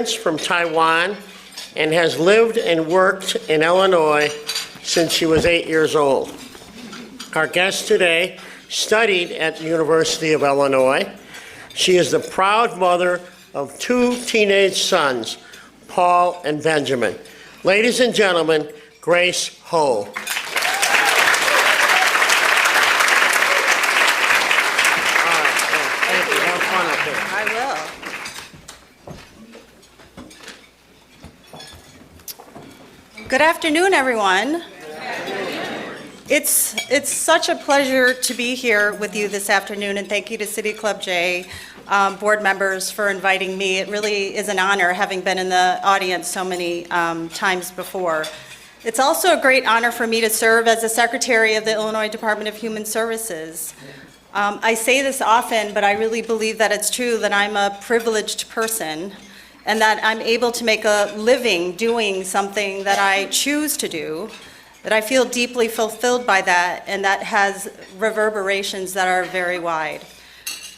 From Taiwan and has lived and worked in Illinois since she was 8 years old. Our guest today studied at the University of Illinois. She is the proud mother of 2 teenage sons, Paul and Benjamin. Ladies and gentlemen, Grace Ho. Good afternoon, everyone. It's such a pleasure to be here with you this afternoon, and thank you to City Club J board members for inviting me. It really is an honor, having been in the audience so many times before. It's also a great honor for me to serve as the Secretary of the Illinois Department of Human Services. I say this often, but I really believe that it's true that I'm a privileged person, and that I'm able to make a living doing something that I choose to do, that I feel deeply fulfilled by that, and that has reverberations that are very wide.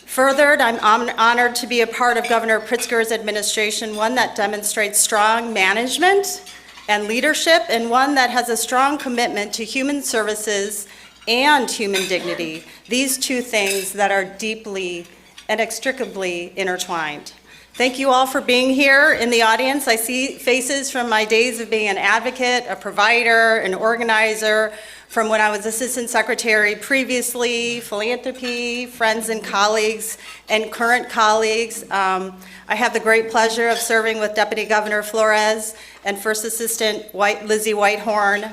Further, I'm honored to be a part of Governor Pritzker's administration, one that demonstrates strong management and leadership, and one that has a strong commitment to human services and human dignity, these two things that are deeply and inextricably intertwined. Thank you all for being here in the audience. I see faces from my days of being an advocate, a provider, an organizer, from when I was Assistant Secretary previously, philanthropy, friends and colleagues, and current colleagues. I have the great pleasure of serving with Deputy Governor Flores and First Assistant Lizzie Whitehorn.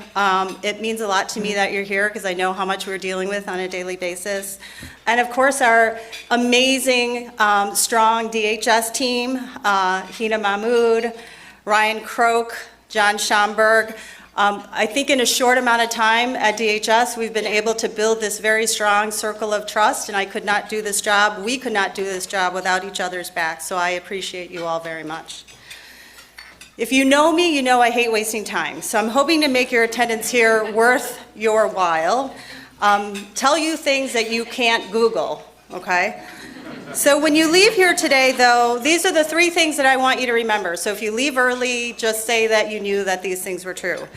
It means a lot to me that you're here because I know how much we're dealing with on a daily basis. And of course, our amazing, strong DHS team, Hina Mahmood, Ryan Croak, John Schomburg. I think in a short amount of time at DHS, we've been able to build this very strong circle of trust, and I could not do this job, we could not do this job without each other's backs, so I appreciate you all very much. If you know me, you know I hate wasting time, so I'm hoping to make your attendance here worth your while. Tell you things that you can't Google, okay? So when you leave here today, though, these are the 3 things that I want you to remember. So if you leave early, just say that you knew that these things were true.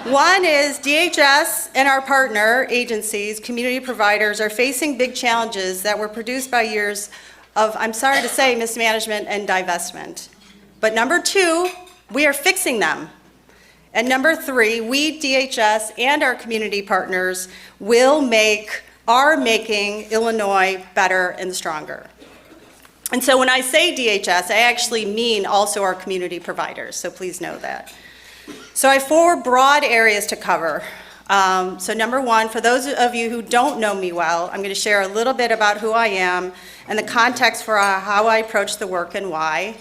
One is DHS and our partner agencies, community providers, are facing big challenges that were produced by years of, I'm sorry to say, mismanagement and divestment. But number 2, we are fixing them. And number 3, we, DHS, and our community partners are making Illinois better and stronger. And so when I say DHS, I actually mean also our community providers, so please know that. So I have 4 broad areas to cover. So number 1, for those of you who don't know me well, I'm going to share a little bit about who I am and the context for how I approach the work and why.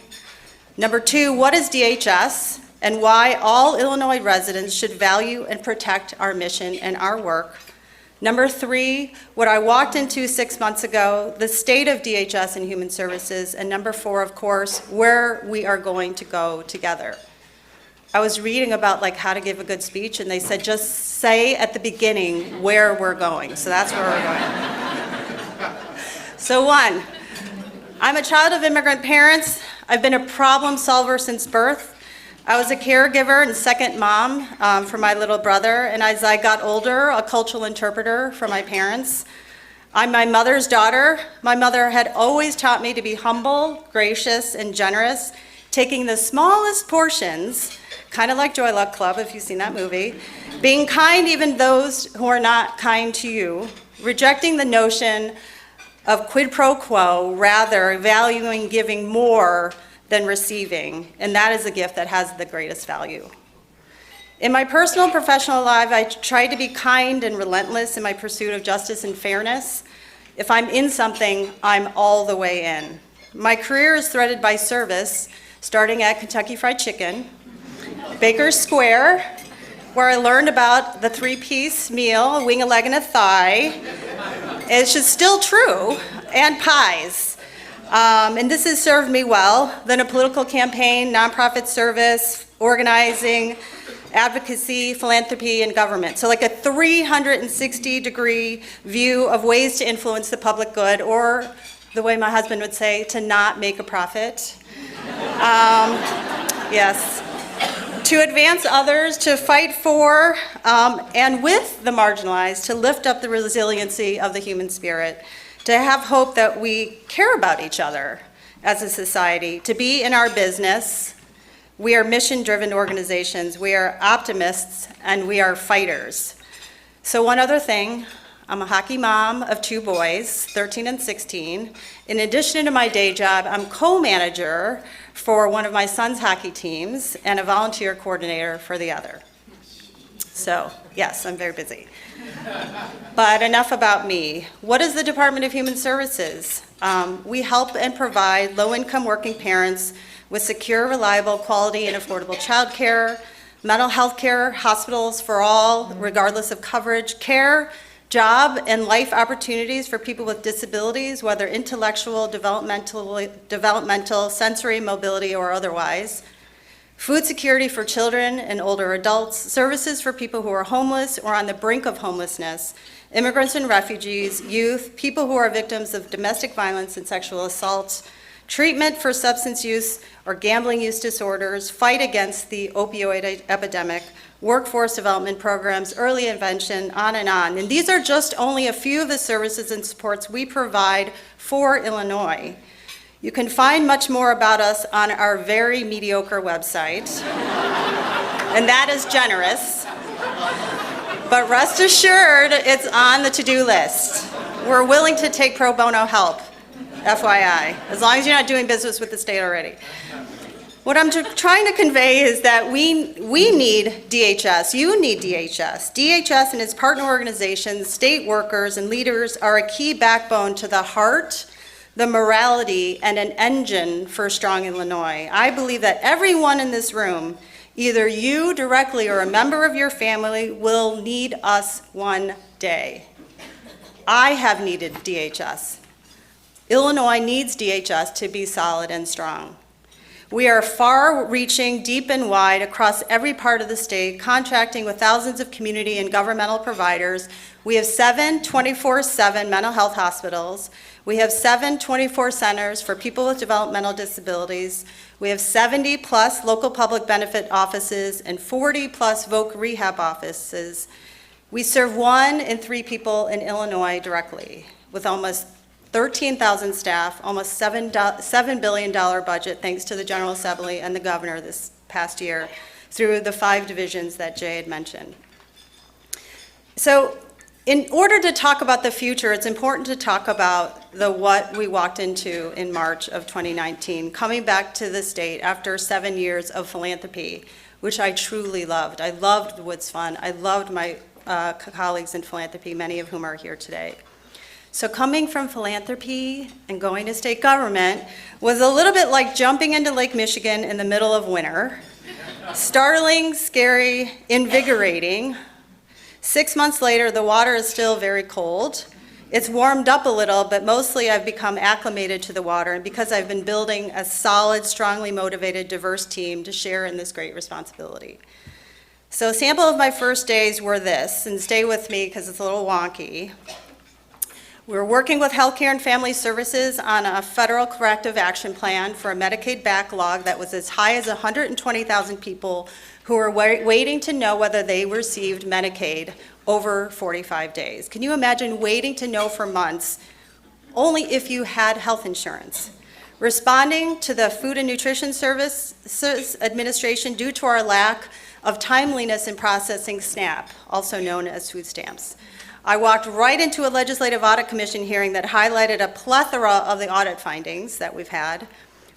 Number 2, what is DHS and why all Illinois residents should value and protect our mission and our work. Number 3, what I walked into 6 months ago, the state of DHS and Human Services, and number 4, of course, where we are going to go together. I was reading about how to give a good speech, and they said just say at the beginning where we're going. So that's where we're going. So 1, I'm a child of immigrant parents. I've been a problem solver since birth. I was a caregiver and second mom for my little brother, and as I got older, a cultural interpreter for my parents. I'm my mother's daughter. My mother had always taught me to be humble, gracious, and generous, taking the smallest portions, kind of like Joy Luck Club, if you've seen that movie, being kind even those who are not kind to you, rejecting the notion of quid pro quo, rather valuing giving more than receiving, and that is a gift that has the greatest value. In my personal and professional life, I try to be kind and relentless in my pursuit of justice and fairness. If I'm in something, I'm all the way in. My career is threaded by service, starting at Kentucky Fried Chicken, Baker's Square, where I learned about the 3-piece meal, a wing, a leg, and a thigh. It's just still true, and pies. And this has served me well. Then a political campaign, nonprofit service, organizing, advocacy, philanthropy, and government. So like a 360-degree view of ways to influence the public good, or the way my husband would say, to not make a profit. Yes. To advance others, to fight for and with the marginalized, to lift up the resiliency of the human spirit, to have hope that we care about each other as a society, to be in our business. We are mission-driven organizations, we are optimists, and we are fighters. So one other thing, I'm a hockey mom of 2 boys, 13 and 16. In addition to my day job, I'm co-manager for one of my son's hockey teams and a volunteer coordinator for the other. So, yes, I'm very busy. But enough about me. What is the Department of Human Services? We help and provide low-income working parents with secure, reliable, quality, and affordable childcare, mental health care, hospitals for all, regardless of coverage, care, job, and life opportunities for people with disabilities, whether intellectual, developmental, sensory, mobility, or otherwise. Food security for children and older adults, services for people who are homeless or on the brink of homelessness, immigrants and refugees, youth, people who are victims of domestic violence and sexual assault, treatment for substance use or gambling use disorders, fight against the opioid epidemic, workforce development programs, early intervention, on and on. And these are just only a few of the services and supports we provide for Illinois. You can find much more about us on our very mediocre website, and that is generous. But rest assured, it's on the to-do list. We're willing to take pro bono help, FYI, as long as you're not doing business with the state already. What I'm trying to convey is that we need DHS, you need DHS. DHS and its partner organizations, state workers, and leaders are a key backbone to the heart, the morality, and an engine for a strong Illinois. I believe that everyone in this room, either you directly or a member of your family, will need us one day. I have needed DHS. Illinois needs DHS to be solid and strong. We are far-reaching, deep and wide across every part of the state, contracting with thousands of community and governmental providers. We have 7 24/7 mental health hospitals. We have 7 24 centers for people with developmental disabilities. We have 70+ local public benefit offices and 40+ voc rehab offices. We serve 1 in 3 people in Illinois directly, with almost 13,000 staff, almost $7 billion budget, thanks to the General Assembly and the governor this past year, through the 5 divisions that Jay had mentioned. So in order to talk about the future, it's important to talk about what we walked into in March of 2019, coming back to the state after 7 years of philanthropy, which I truly loved. I loved the Woods Fund. I loved my colleagues in philanthropy, many of whom are here today. So coming from philanthropy and going to state government was a little bit like jumping into Lake Michigan in the middle of winter. Startling, scary, invigorating. 6 months later, the water is still very cold. It's warmed up a little, but mostly I've become acclimated to the water, and because I've been building a solid, strongly motivated, diverse team to share in this great responsibility. So a sample of my first days were this, and stay with me because it's a little wonky. We were working with Healthcare and Family Services on a federal corrective action plan for a Medicaid backlog that was as high as 120,000 people who were waiting to know whether they received Medicaid over 45 days. Can you imagine waiting to know for months only if you had health insurance? Responding to the Food and Nutrition Services Administration due to our lack of timeliness in processing SNAP, also known as food stamps. I walked right into a Legislative Audit Commission hearing that highlighted a plethora of the audit findings that we've had.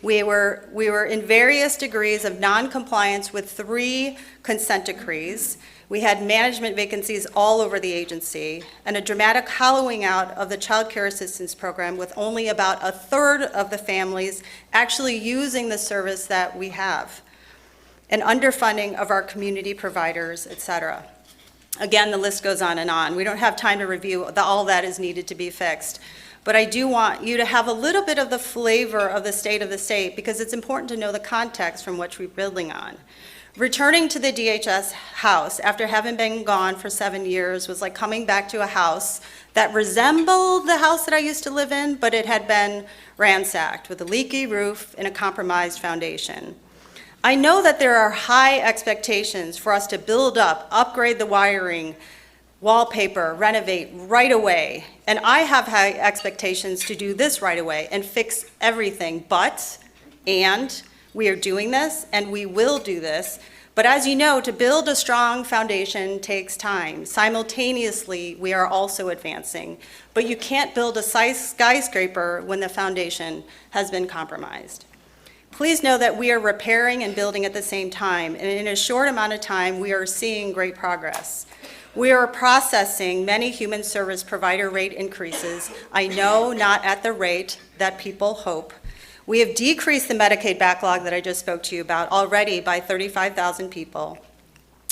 We were in various degrees of non-compliance with 3 consent decrees. We had management vacancies all over the agency, and a dramatic hollowing out of the Child Care Assistance Program, with only about 1/3 of the families actually using the service that we have, and underfunding of our community providers, et cetera. Again, the list goes on and on. We don't have time to review all that is needed to be fixed. But I do want you to have a little bit of the flavor of the state, because it's important to know the context from which we're building on. Returning to the DHS house after having been gone for 7 years was like coming back to a house that resembled the house that I used to live in, but it had been ransacked with a leaky roof and a compromised foundation. I know that there are high expectations for us to build up, upgrade the wiring, wallpaper, renovate right away. And I have high expectations to do this right away and fix everything, and we are doing this and we will do this. But as you know, to build a strong foundation takes time. Simultaneously, we are also advancing. But you can't build a skyscraper when the foundation has been compromised. Please know that we are repairing and building at the same time, and in a short amount of time, we are seeing great progress. We are processing many human service provider rate increases. I know not at the rate that people hope. We have decreased the Medicaid backlog that I just spoke to you about already by 35,000 people.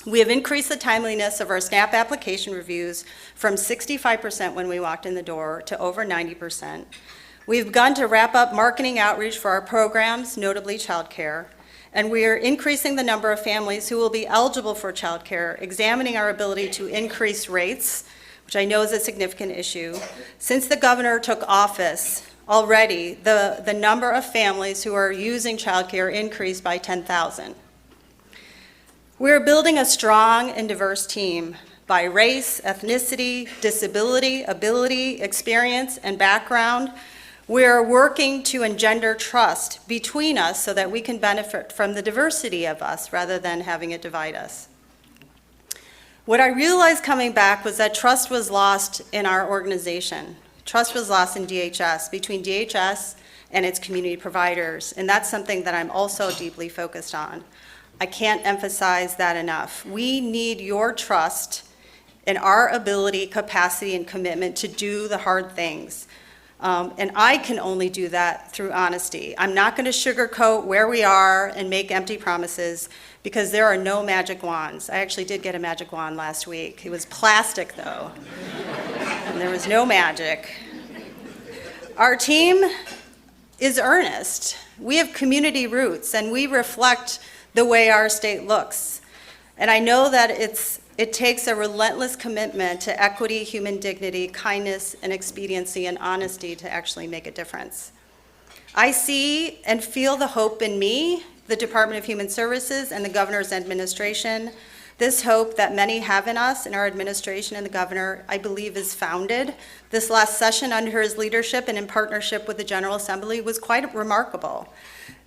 We have increased the timeliness of our SNAP application reviews from 65% when we walked in the door to over 90%. We've begun to wrap up marketing outreach for our programs, notably childcare, and we are increasing the number of families who will be eligible for childcare, examining our ability to increase rates, which I know is a significant issue. Since the governor took office, already the number of families who are using childcare increased by 10,000. We're building a strong and diverse team by race, ethnicity, disability, ability, experience, and background. We're working to engender trust between us so that we can benefit from the diversity of us rather than having it divide us. What I realized coming back was that trust was lost in our organization. Trust was lost in DHS, between DHS and its community providers, and that's something that I'm also deeply focused on. I can't emphasize that enough. We need your trust in our ability, capacity, and commitment to do the hard things. And I can only do that through honesty. I'm not going to sugarcoat where we are and make empty promises because there are no magic wands. I actually did get a magic wand last week. It was plastic, though, and there was no magic. Our team is earnest. We have community roots, and we reflect the way our state looks. And I know that it takes a relentless commitment to equity, human dignity, kindness, and expediency and honesty to actually make a difference. I see and feel the hope in me, the Department of Human Services, and the governor's administration. This hope that many have in us, in our administration and the governor, I believe is founded. This last session under his leadership and in partnership with the General Assembly was quite remarkable.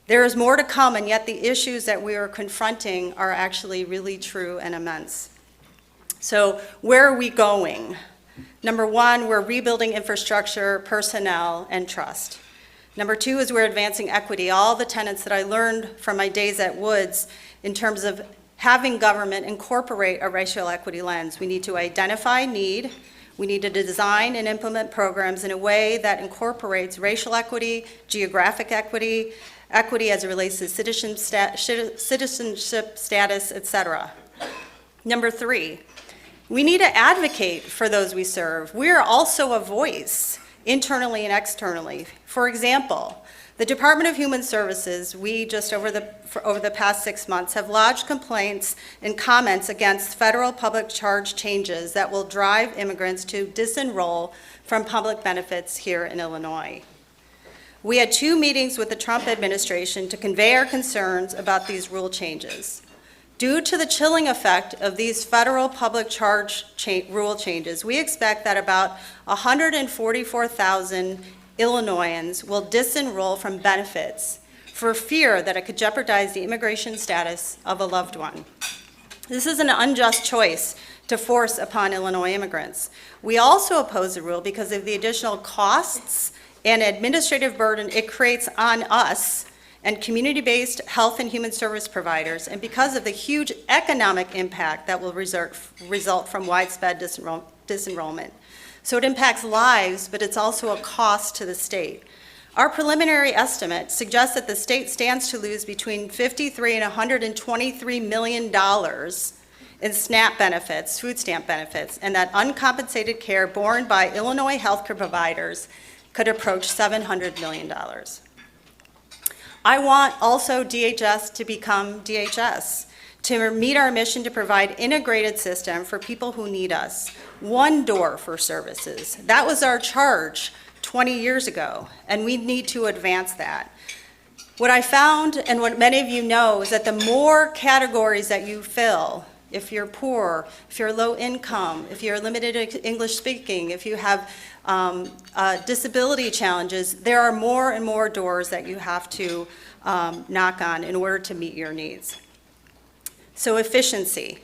There is more to come, and yet the issues that we are confronting are actually really true and immense. So where are we going? Number one, we're rebuilding infrastructure, personnel, and trust. Number two is we're advancing equity, all the tenets that I learned from my days at Woods in terms of having government incorporate a racial equity lens. We need to identify need. We need to design and implement programs in a way that incorporates racial equity, geographic equity, equity as it relates to citizenship status, et cetera. Number three, we need to advocate for those we serve. We are also a voice, internally and externally. For example, the Department of Human Services, we just over the past 6 months have lodged complaints and comments against federal public charge changes that will drive immigrants to disenroll from public benefits here in Illinois. We had 2 meetings with the Trump administration to convey our concerns about these rule changes. Due to the chilling effect of these federal public charge rule changes, we expect that about 144,000 Illinoisans will disenroll from benefits for fear that it could jeopardize the immigration status of a loved one. This is an unjust choice to force upon Illinois immigrants. We also oppose the rule because of the additional costs and administrative burden it creates on us and community-based health and human service providers, and because of the huge economic impact that will result from widespread disenrollment. So it impacts lives, but it's also a cost to the state. Our preliminary estimate suggests that the state stands to lose between $53 and $123 million in SNAP benefits, food stamp benefits, and that uncompensated care borne by Illinois healthcare providers could approach $700 million. I want also DHS to become DHS. to meet our mission to provide integrated system for people who need us. One door for services. That was our charge 20 years ago, and we need to advance that. What I found, and what many of you know, is that the more categories that you fill, if you're poor, if you're low income, if you're limited English speaking, if you have disability challenges, there are more and more doors that you have to knock on in order to meet your needs. So efficiency,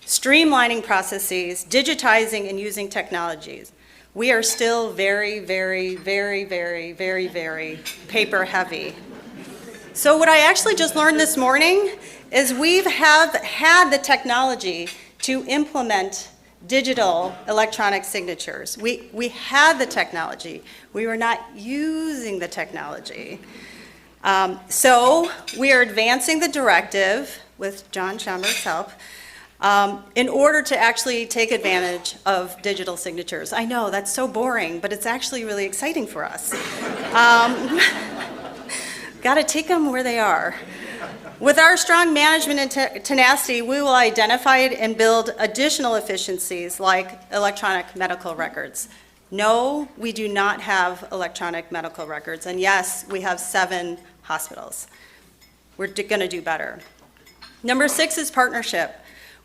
streamlining processes, digitizing and using technologies. We are still very, very, very, very, very, very paper heavy. So what I actually just learned this morning is have had the technology to implement digital electronic signatures. We had the technology. We were not using the technology. So we are advancing the directive with John Schomburg's help in order to actually take advantage of digital signatures. I know, that's so boring, but it's actually really exciting for us. Got to take them where they are. With our strong management and tenacity, we will identify and build additional efficiencies like electronic medical records. No, we do not have electronic medical records, and yes, we have 7 hospitals. We're going to do better. Number 6 is partnership.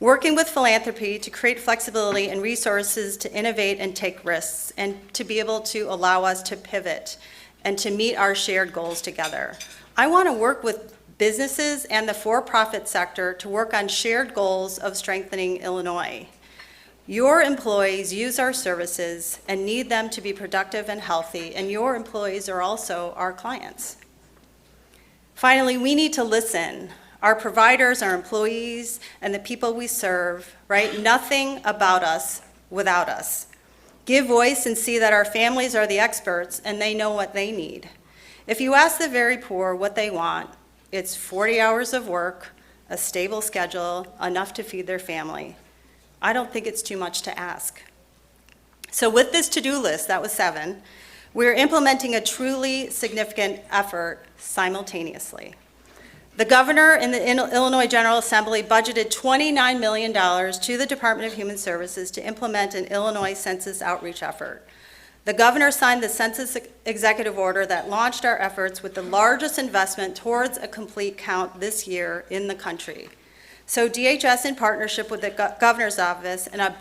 Working with philanthropy to create flexibility and resources to innovate and take risks, and to be able to allow us to pivot and to meet our shared goals together. I want to work with businesses and the for-profit sector to work on shared goals of strengthening Illinois. Your employees use our services and need them to be productive and healthy, and your employees are also our clients. Finally, we need to listen. Our providers, our employees, and the people we serve, right? Nothing about us without us. Give voice and see that our families are the experts and they know what they need. If you ask the very poor what they want, it's 40 hours of work, a stable schedule, enough to feed their family. I don't think it's too much to ask. So with this to-do list, that was 7, we're implementing a truly significant effort simultaneously. The governor in the Illinois General Assembly budgeted $29 million to the Department of Human Services to implement an Illinois census outreach effort. The governor signed the census executive order that launched our efforts with the largest investment towards a complete count this year in the country. So DHS, in partnership with the governor's office and a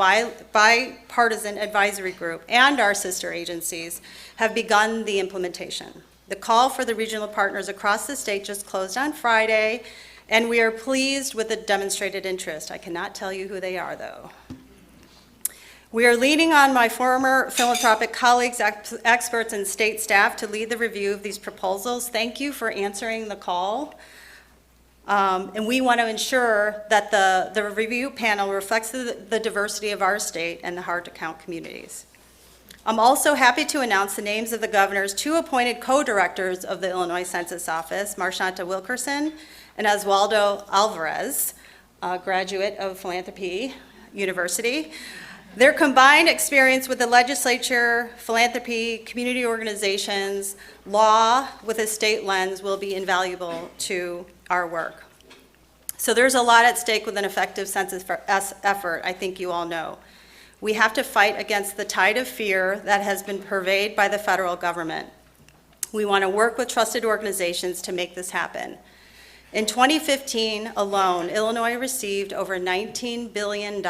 bipartisan advisory group and our sister agencies, have begun the implementation. The call for the regional partners across the state just closed on Friday, and we are pleased with the demonstrated interest. I cannot tell you who they are, though. We are leaning on my former philanthropic colleagues, experts, and state staff to lead the review of these proposals. Thank you for answering the call. And we want to ensure that the review panel reflects the diversity of our state and the hard-to-count communities. I'm also happy to announce the names of the governor's 2 appointed co-directors of the Illinois Census Office, Marshanta Wilkerson and Oswaldo Alvarez, a graduate of Philanthropy University. Their combined experience with the legislature, philanthropy, community organizations, law with a state lens will be invaluable to our work. So there's a lot at stake with an effective census effort, I think you all know. We have to fight against the tide of fear that has been pervaded by the federal government. We want to work with trusted organizations to make this happen. In 2015 alone, Illinois received over $19 billion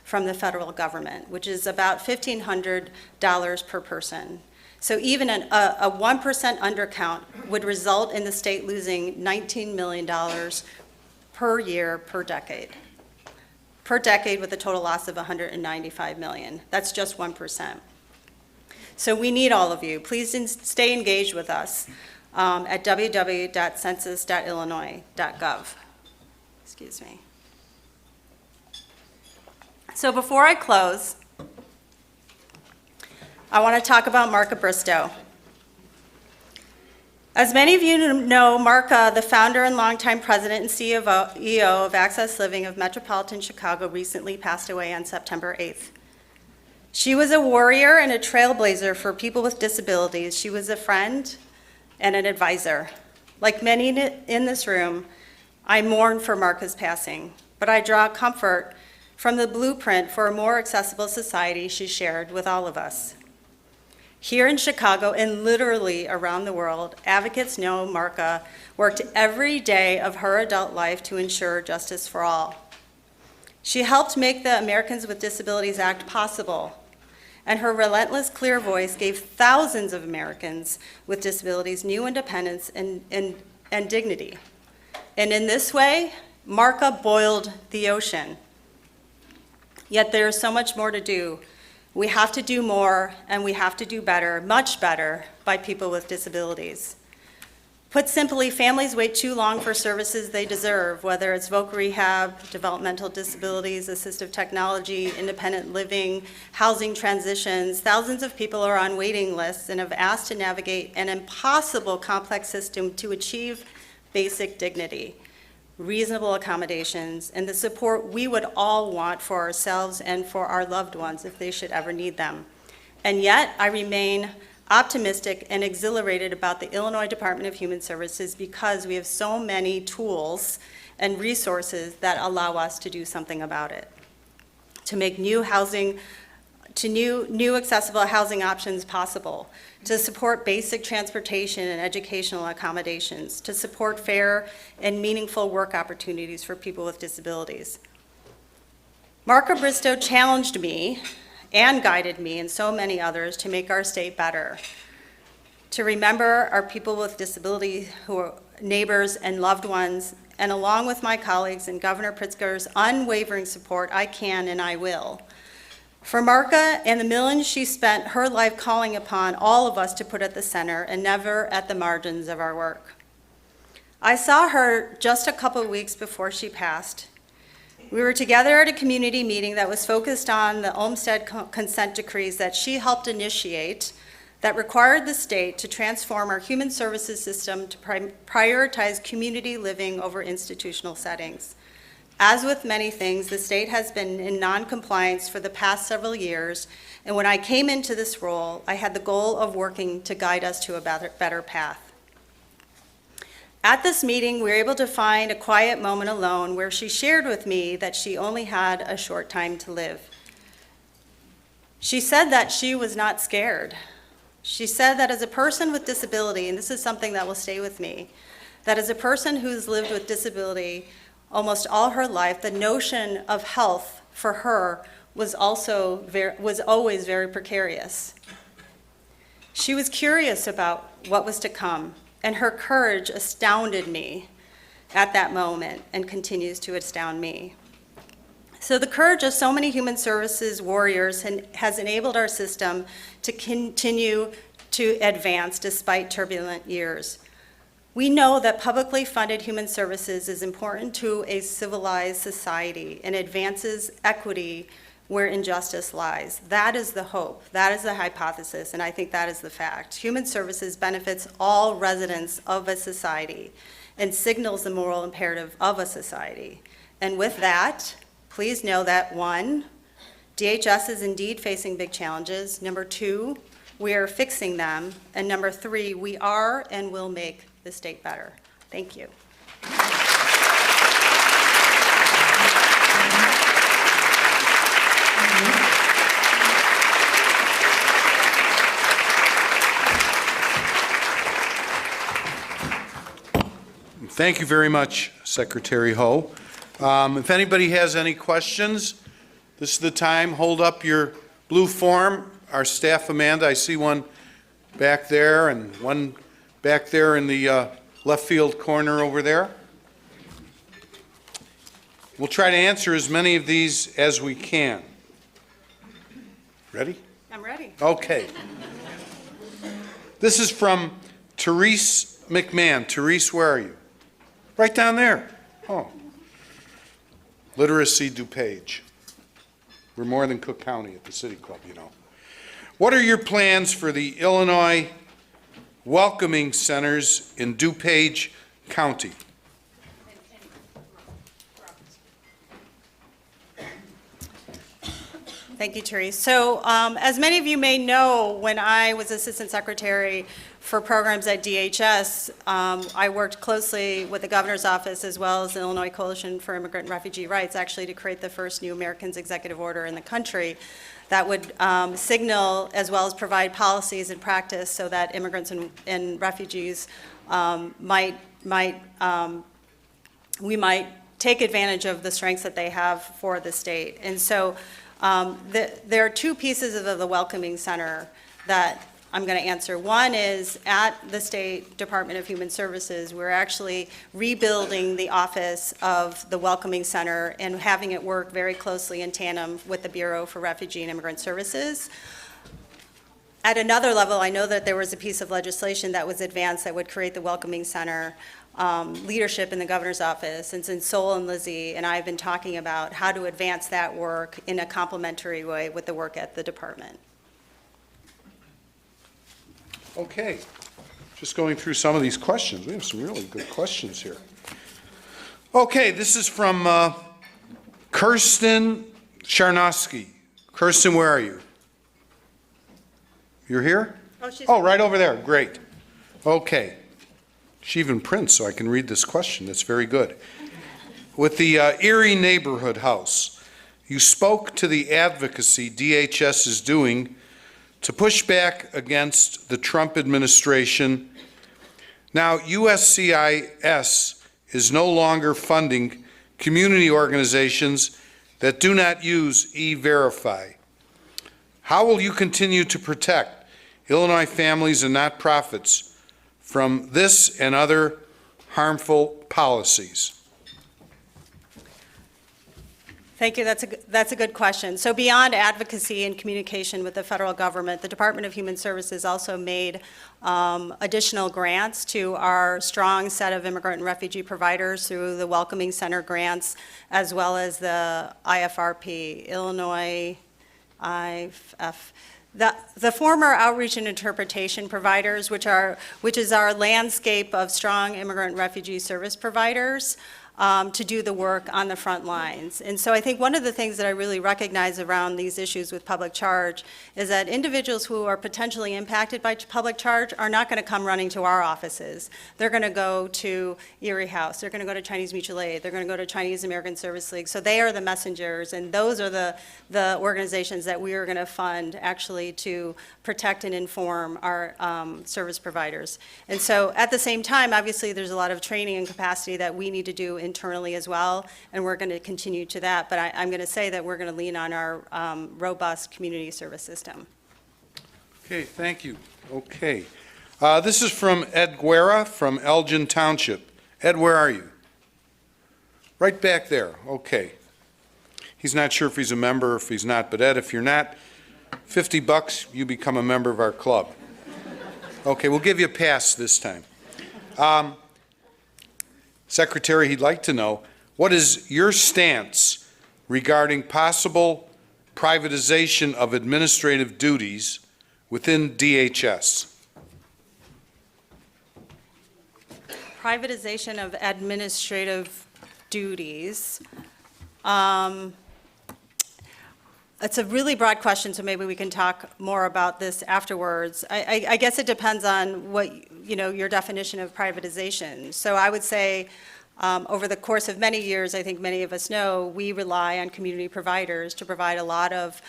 from the federal government, which is about $1,500 per person. So even a 1% undercount would result in the state losing $19 million per year per decade. Per decade with a total loss of $195 million. That's just 1%. So we need all of you. Please stay engaged with us at www.census.illinois.gov. Excuse me. So before I close, I want to talk about Marka Bristow. As many of you know, Marka, the founder and longtime president and CEO of Access Living of Metropolitan Chicago, recently passed away on September 8th. She was a warrior and a trailblazer for people with disabilities. She was a friend and an advisor. Like many in this room, I mourn for Marca's passing, but I draw comfort from the blueprint for a more accessible society she shared with all of us. Here in Chicago and literally around the world, advocates know Marca worked every day of her adult life to ensure justice for all. She helped make the Americans with Disabilities Act possible, and her relentless, clear voice gave thousands of Americans with disabilities new independence and dignity. And in this way, Marca boiled the ocean. Yet there is so much more to do. We have to do more, and we have to do better, much better, by people with disabilities. Put simply, families wait too long for services they deserve, whether it's voc rehab, developmental disabilities, assistive technology, independent living, housing transitions. Thousands of people are on waiting lists and have asked to navigate an impossible complex system to achieve basic dignity, reasonable accommodations, and the support we would all want for ourselves and for our loved ones if they should ever need them. And yet, I remain optimistic and exhilarated about the Illinois Department of Human Services because we have so many tools and resources that allow us to do something about it, to make new accessible housing options possible, to support basic transportation and educational accommodations, to support fair and meaningful work opportunities for people with disabilities. Marca Bristow challenged me and guided me and so many others to make our state better, to remember our people with disability who are neighbors and loved ones, and along with my colleagues and Governor Pritzker's unwavering support, I can and I will. For Marca and the millions she spent her life calling upon all of us to put at the center and never at the margins of our work. I saw her just a couple weeks before she passed. We were together at a community meeting that was focused on the Olmstead consent decrees that she helped initiate that required the state to transform our human services system to prioritize community living over institutional settings. As with many things, the state has been in non-compliance for the past several years, and when I came into this role, I had the goal of working to guide us to a better path. At this meeting, we were able to find a quiet moment alone where she shared with me that she only had a short time to live. She said that she was not scared. She said that as a person with disability, and this is something that will stay with me, that as a person who's lived with disability almost all her life, the notion of health for her was always very precarious. She was curious about what was to come, and her courage astounded me at that moment and continues to astound me. So the courage of so many human services warriors has enabled our system to continue to advance despite turbulent years. We know that publicly funded human services is important to a civilized society and advances equity where injustice lies. That is the hope, that is the hypothesis, and I think that is the fact. Human services benefits all residents of a society and signals the moral imperative of a society. And with that, please know that 1, DHS is indeed facing big challenges. Number 2, we are fixing them. And number 3, we are and will make the state better. Thank you. Thank you very much, Secretary Ho. If anybody has any questions, this is the time. Hold up your blue form. Our staff, Amanda, I see one back there and one back there in the left field corner over there. We'll try to answer as many of these as we can. Ready? I'm ready. Okay. This is from Therese McMahon. Therese, where are you? Right down there. Oh. Literacy DuPage. We're more than Cook County at the City Club, you know. What are your plans for the Illinois welcoming centers in DuPage County? Thank you, Therese. So as many of you may know, when I was Assistant Secretary for programs at DHS, I worked closely with the Governor's Office as well as the Illinois Coalition for Immigrant and Refugee Rights, actually to create the first New Americans executive order in the country that would signal as well as provide policies and practice so that immigrants and refugees we might take advantage of the strengths that they have for the state. And so there are two pieces of the Welcoming Center that I'm going to answer. One is at the State Department of Human Services, we're actually rebuilding the office of the Welcoming Center and having it work very closely in tandem with the Bureau for Refugee and Immigrant Services. At another level, I know that there was a piece of legislation that was advanced that would create the Welcoming Center leadership in the Governor's Office. And since Sol and Lizzie and I have been talking about how to advance that work in a complementary way with the work at the department. Okay, just going through some of these questions. We have some really good questions here. Okay, this is from Kirsten Charnosky. Kirsten, where are you? You're here? Oh, right over there. Great. Okay. She even prints so I can read this question. That's very good. With the Erie Neighborhood House, you spoke to the advocacy DHS is doing to push back against the Trump administration. Now, USCIS is no longer funding community organizations that do not use E-Verify. How will you continue to protect Illinois families and nonprofits from this and other harmful policies? Thank you. That's a good question. So beyond advocacy and communication with the federal government, the Department of Human Services also made additional grants to our strong set of immigrant and refugee providers through the Welcoming Center grants, as well as the IFRP, Illinois IF. The former outreach and interpretation providers, which is our landscape of strong immigrant and refugee service providers, to do the work on the front lines. And so I think one of the things that I really recognize around these issues with public charge is that individuals who are potentially impacted by public charge are not going to come running to our offices. They're going to go to Erie House. They're going to go to Chinese Mutual Aid. They're going to go to Chinese American Service League. So they are the messengers, and those are the organizations that we are going to fund actually to protect and inform our service providers. And so at the same time, obviously, there's a lot of training and capacity that we need to do internally as well, and we're going to continue to that. But I'm going to say that we're going to lean on our robust community service system. Okay, thank you. Okay. This is from Ed Guerra from Elgin Township. Ed, where are you? Right back there. Okay. He's not sure if he's a member or if he's not, but Ed, if you're not, $50, you become a member of our club. Okay, we'll give you a pass this time. Secretary, he'd like to know, what is your stance regarding possible privatization of administrative duties within DHS? Privatization of administrative duties. It's a really broad question, so maybe we can talk more about this afterwards. I guess it depends on what, your definition of privatization. So I would say over the course of many years, I think many of us know, we rely on community providers to provide a lot of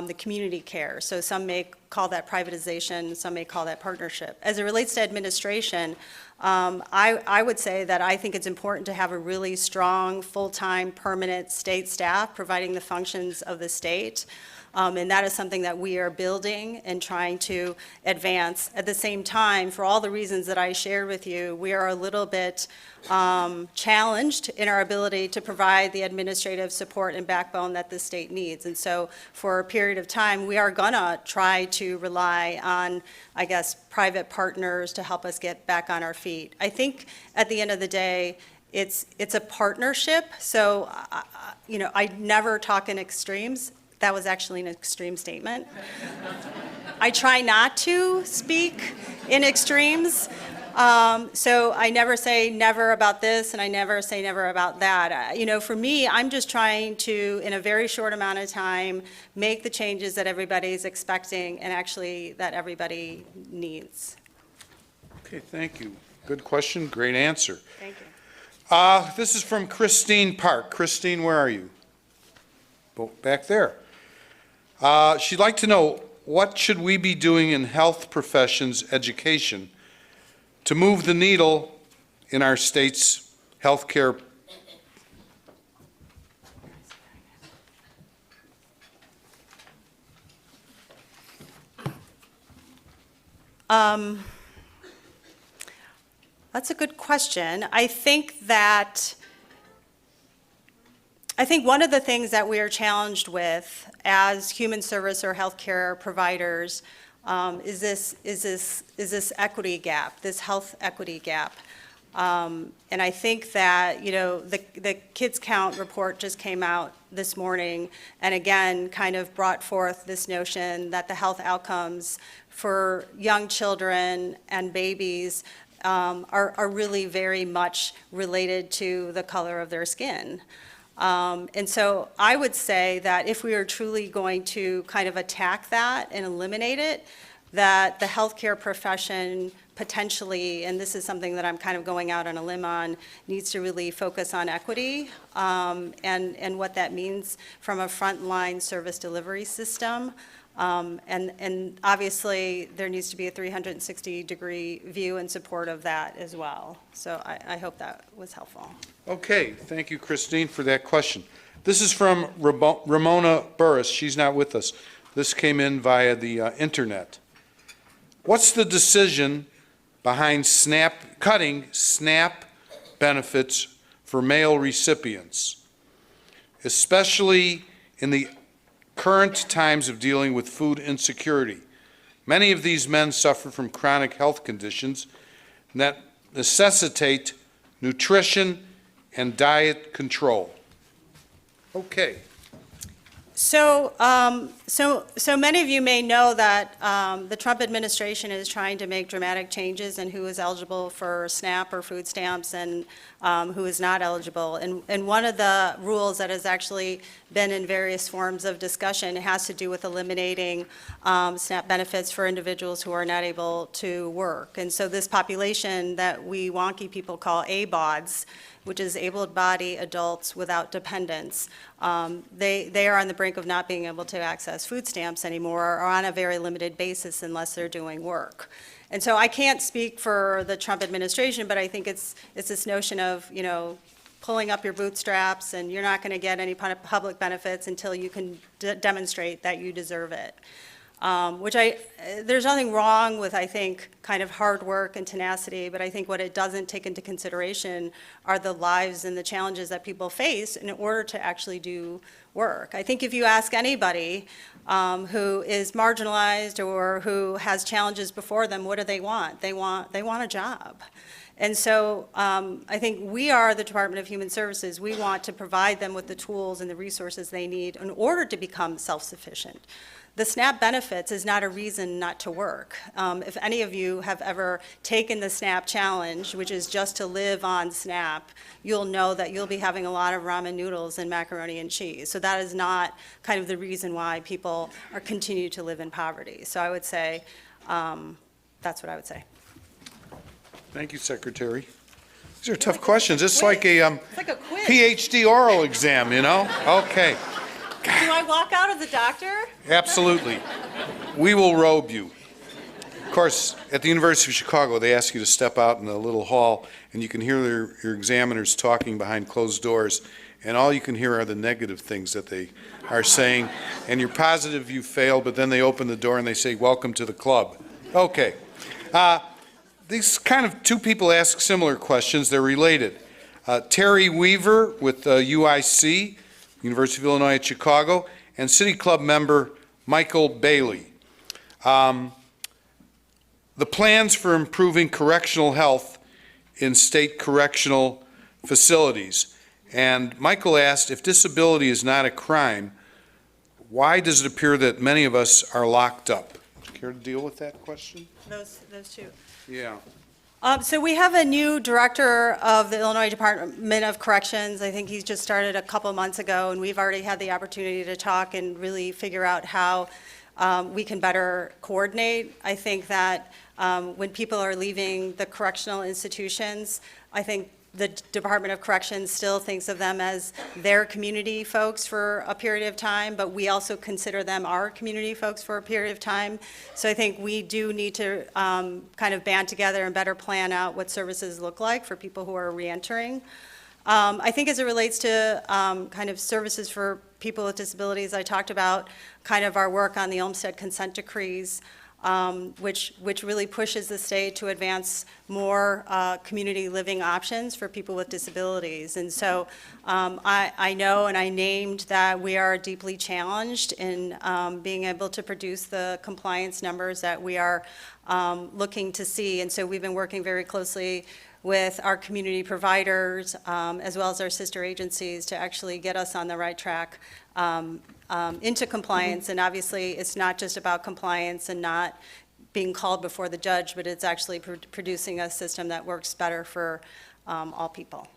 the community care. So some may call that privatization, some may call that partnership. As it relates to administration, I would say that I think it's important to have a really strong, full-time, permanent state staff providing the functions of the state. And that is something that we are building and trying to advance. At the same time, for all the reasons that I shared with you, we are a little bit challenged in our ability to provide the administrative support and backbone that the state needs. And so for a period of time, we are gonna try to rely on, I guess, private partners to help us get back on our feet. I think at the end of the day, it's a partnership. So, I never talk in extremes. That was actually an extreme statement. I try not to speak in extremes. So I never say never about this, and I never say never about that. You know, for me, I'm just trying to, in a very short amount of time, make the changes that everybody's expecting and actually that everybody needs. Okay, thank you. Good question, great answer. Thank you. This is from Christine Park. Christine, where are you? Back there. She'd like to know, what should we be doing in health professions education to move the needle in our state's healthcare? That's a good question. I think one of the things that we are challenged with as human service or healthcare providers is this equity gap, this health equity gap. And I think that, you know, the Kids Count report just came out this morning and again kind of brought forth this notion that the health outcomes for young children and babies are really very much related to the color of their skin. And so I would say that if we are truly going to kind of attack that and eliminate it, that the healthcare profession potentially, and this is something that I'm kind of going out on a limb on, needs to really focus on equity and what that means from a frontline service delivery system. And obviously, there needs to be a 360-degree view in support of that as well. So I hope that was helpful. Okay, thank you, Christine, for that question. This is from Ramona Burris. She's not with us. This came in via the internet. What's the decision behind cutting SNAP benefits for male recipients, especially in the current times of dealing with food insecurity? Many of these men suffer from chronic health conditions that necessitate nutrition and diet control. Okay. So many of you may know that the Trump administration is trying to make dramatic changes in who is eligible for SNAP or food stamps and who is not eligible. And one of the rules that has actually been in various forms of discussion has to do with eliminating SNAP benefits for individuals who are not able to work. And so this population that we wonky people call ABODs, which is able-bodied adults without dependents, they are on the brink of not being able to access food stamps anymore or on a very limited basis unless they're doing work. And so I can't speak for the Trump administration, but I think it's this notion of, you know, pulling up your bootstraps and you're not going to get any public benefits until you can demonstrate that you deserve it. There's nothing wrong with, I think, kind of hard work and tenacity, but I think what it doesn't take into consideration are the lives and the challenges that people face in order to actually do work. I think if you ask anybody who is marginalized or who has challenges before them, what do they want? They want a job. And so I think we are the Department of Human Services. We want to provide them with the tools and the resources they need in order to become self-sufficient. The SNAP benefits is not a reason not to work. If any of you have ever taken the SNAP challenge, which is just to live on SNAP, you'll know that you'll be having a lot of ramen noodles and macaroni and cheese. So that is not kind of the reason why people continue to live in poverty. So I would say, that's what I would say. Thank you, Secretary. These are tough questions. It's like a It's like a quiz. PhD oral exam, you know? Okay. Do I walk out as a doctor? Absolutely. We will robe you. Of course, at the University of Chicago, they ask you to step out in the little hall, and you can hear your examiners talking behind closed doors, and all you can hear are the negative things that they are saying, and you're positive you failed, but then they open the door and they say, welcome to the club. Okay. These kind of two people ask similar questions. They're related. Terry Weaver with UIC, University of Illinois at Chicago, and City Club member Michael Bailey. The plans for improving correctional health in state correctional facilities. And Michael asked, if disability is not a crime, why does it appear that many of us are locked up? Care to deal with that question? Those two. Yeah. So we have a new director of the Illinois Department of Corrections. I think he's just started a couple months ago, and we've already had the opportunity to talk and really figure out how we can better coordinate. I think that when people are leaving the correctional institutions, I think the Department of Corrections still thinks of them as their community folks for a period of time, but we also consider them our community folks for a period of time. So I think we do need to kind of band together and better plan out what services look like for people who are reentering. I think as it relates to kind of services for people with disabilities, I talked about kind of our work on the Olmstead consent decrees, which really pushes the state to advance more community living options for people with disabilities. And so I know and I named that we are deeply challenged in being able to produce the compliance numbers that we are looking to see. And so we've been working very closely with our community providers, as well as our sister agencies, to actually get us on the right track into compliance. And obviously, it's not just about compliance and not being called before the judge, but it's actually producing a system that works better for all people.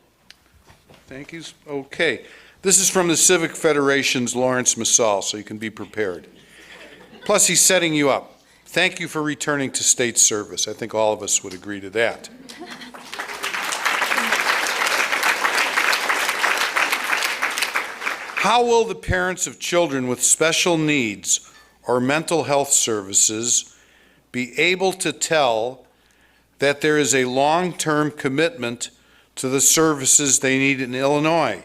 Thank you. Okay. This is from the Civic Federation's Lawrence Massal, so you can be prepared. Plus, he's setting you up. Thank you for returning to state service. I think all of us would agree to that. How will the parents of children with special needs or mental health services be able to tell that there is a long-term commitment to the services they need in Illinois,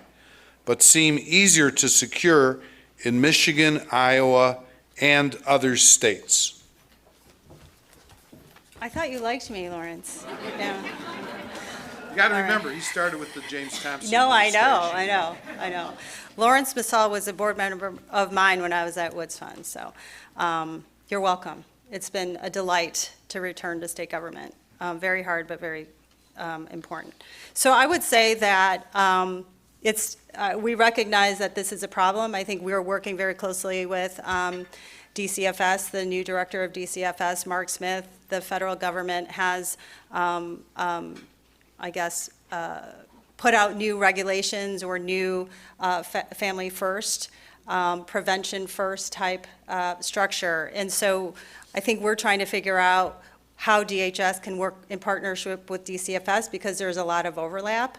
but seem easier to secure in Michigan, Iowa, and other states? I thought you liked me, Lawrence. Yeah. You got to remember, he started with the James Thompson. No, I know. Lawrence Massal was a board member of mine when I was at Woods Fund, so you're welcome. It's been a delight to return to state government. Very hard, but very important. So I would say that we recognize that this is a problem. I think we're working very closely with DCFS, the new director of DCFS, Mark Smith. The federal government has I guess, put out new regulations or new family first, prevention first type structure. And so I think we're trying to figure out how DHS can work in partnership with DCFS because there's a lot of overlap.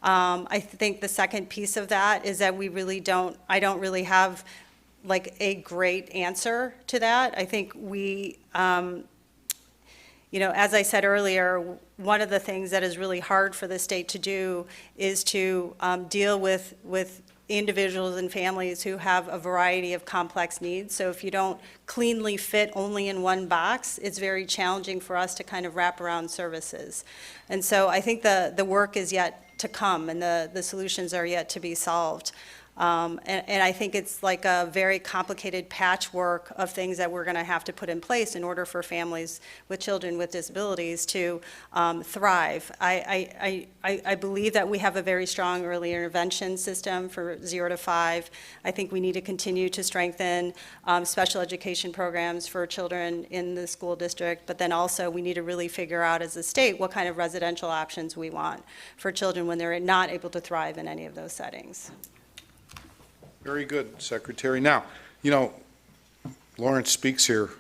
I think the second piece of that is that I don't really have like a great answer to that. I think we, as I said earlier, one of the things that is really hard for the state to do is to deal with individuals and families who have a variety of complex needs. So if you don't cleanly fit only in one box, it's very challenging for us to kind of wrap around services. And so I think the work is yet to come and the solutions are yet to be solved. And I think it's like a very complicated patchwork of things that we're going to have to put in place in order for families with children with disabilities to thrive. I believe that we have a very strong early intervention system for 0 to 5. I think we need to continue to strengthen special education programs for children in the school district, but then also we need to really figure out as a state what kind of residential options we want for children when they're not able to thrive in any of those settings. Very good, Secretary. Now, Lawrence speaks here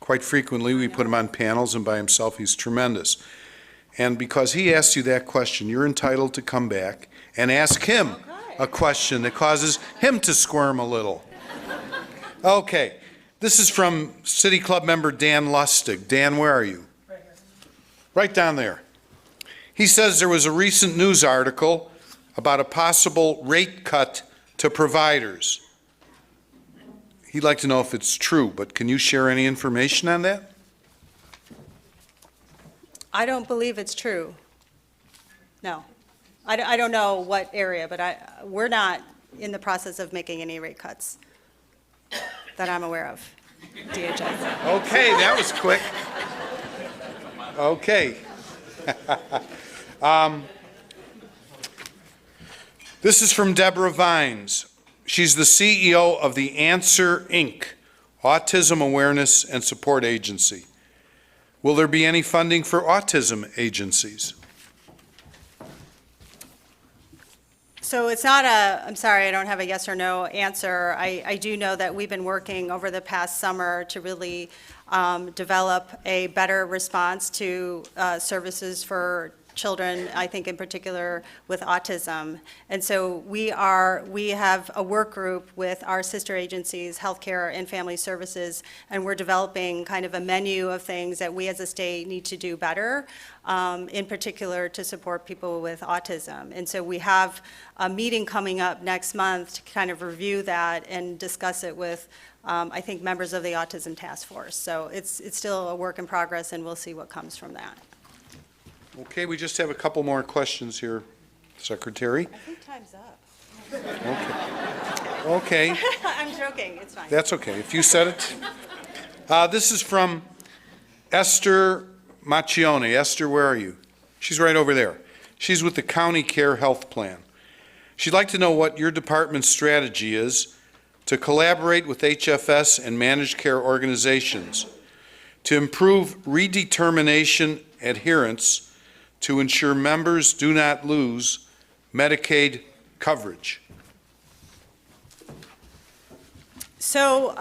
quite frequently. We put him on panels, and by himself, he's tremendous. And because he asked you that question, you're entitled to come back and ask him a question that causes him to squirm a little. Okay, this is from City Club member Dan Lustig. Dan, where are you? Right here. Right down there. He says there was a recent news article about a possible rate cut to providers. He'd like to know if it's true, but can you share any information on that? I don't believe it's true. No. I don't know what area, but we're not in the process of making any rate cuts that I'm aware of, DHS. Okay, that was quick. Okay. This is from Deborah Vines. She's the CEO of the Answer, Inc., Autism Awareness and Support Agency. Will there be any funding for autism agencies? So it's not I'm sorry, I don't have a yes or no answer. I do know that we've been working over the past summer to really develop a better response to services for children, I think in particular with autism. And so we have a work group with our sister agencies, Healthcare and Family Services, and we're developing kind of a menu of things that we as a state need to do better, in particular to support people with autism. And so we have a meeting coming up next month to kind of review that and discuss it with, I think, members of the Autism Task Force. So it's still a work in progress, and we'll see what comes from that. Okay, we just have a couple more questions here, Secretary. I think time's up. Okay. I'm joking, it's fine. That's okay, if you said it. This is from Esther Macchione. Esther, where are you? She's right over there. She's with the County Care Health Plan. She'd like to know what your department's strategy is to collaborate with HFS and managed care organizations to improve redetermination adherence to ensure members do not lose Medicaid coverage. So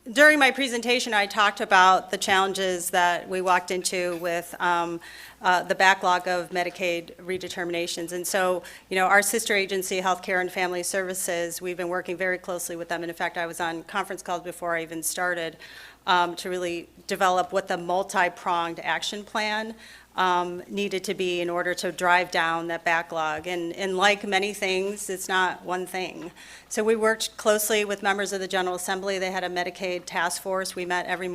during my presentation, I talked about the challenges that we walked into with the backlog of Medicaid redeterminations. And so, you know, our sister agency, Healthcare and Family Services, we've been working very closely with them. And in fact, I was on conference calls before I even started to really develop what the multi-pronged action plan needed to be in order to drive down that backlog. And like many things, it's not one thing. So we worked closely with members of the General Assembly. They had a Medicaid task force. We met every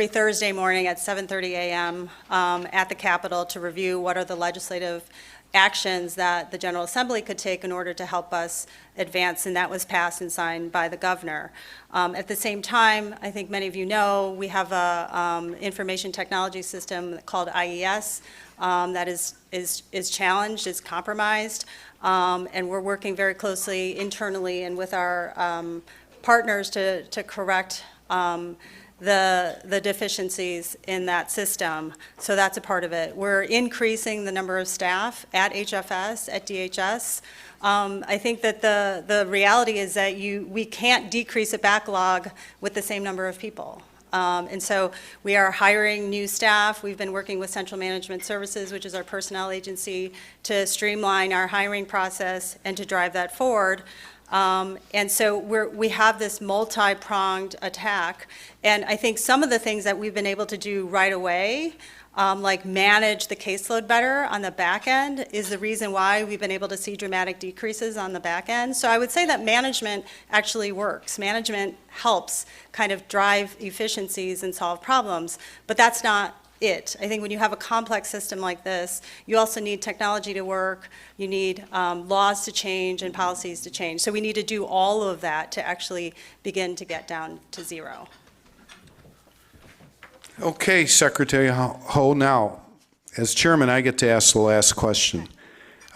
Thursday morning at 7:30 a.m. At the Capitol to review what are the legislative actions that the General Assembly could take in order to help us advance, and that was passed and signed by the governor. At the same time, I think many of you know, we have a information technology system called IES that is challenged, is compromised, and we're working very closely internally and with our partners to correct the deficiencies in that system. So that's a part of it. We're increasing the number of staff at HFS, at DHS. I think that the reality is that we can't decrease a backlog with the same number of people. And so we are hiring new staff. We've been working with Central Management Services, which is our personnel agency, to streamline our hiring process and to drive that forward. And so we have this multi-pronged attack, and I think some of the things that we've been able to do right away, like manage the caseload better on the back end, is the reason why we've been able to see dramatic decreases on the back end. So I would say that management actually works. Management helps kind of drive efficiencies and solve problems, but that's not it. I think when you have a complex system like this, you also need technology to work, you need laws to change and policies to change. So we need to do all of that to actually begin to get down to zero. Okay, Secretary Ho, now, as chairman, I get to ask the last question.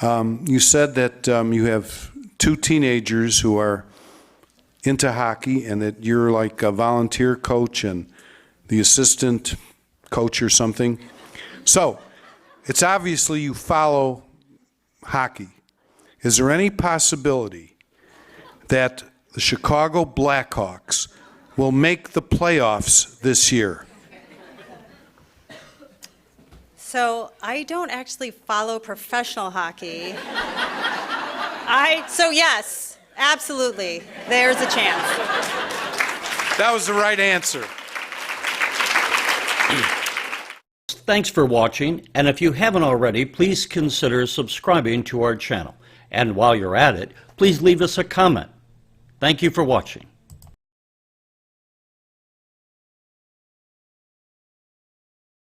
You said that you have two teenagers who are into hockey and that you're like a volunteer coach and the assistant coach or something. So, it's obviously you follow hockey. Is there any possibility that the Chicago Blackhawks will make the playoffs this year? So I don't actually follow professional hockey. So yes, absolutely, there's a chance. That was the right answer. Thanks for watching, and if you haven't already, please consider subscribing to our channel. And while you're at it, please leave us a comment. Thank you for watching.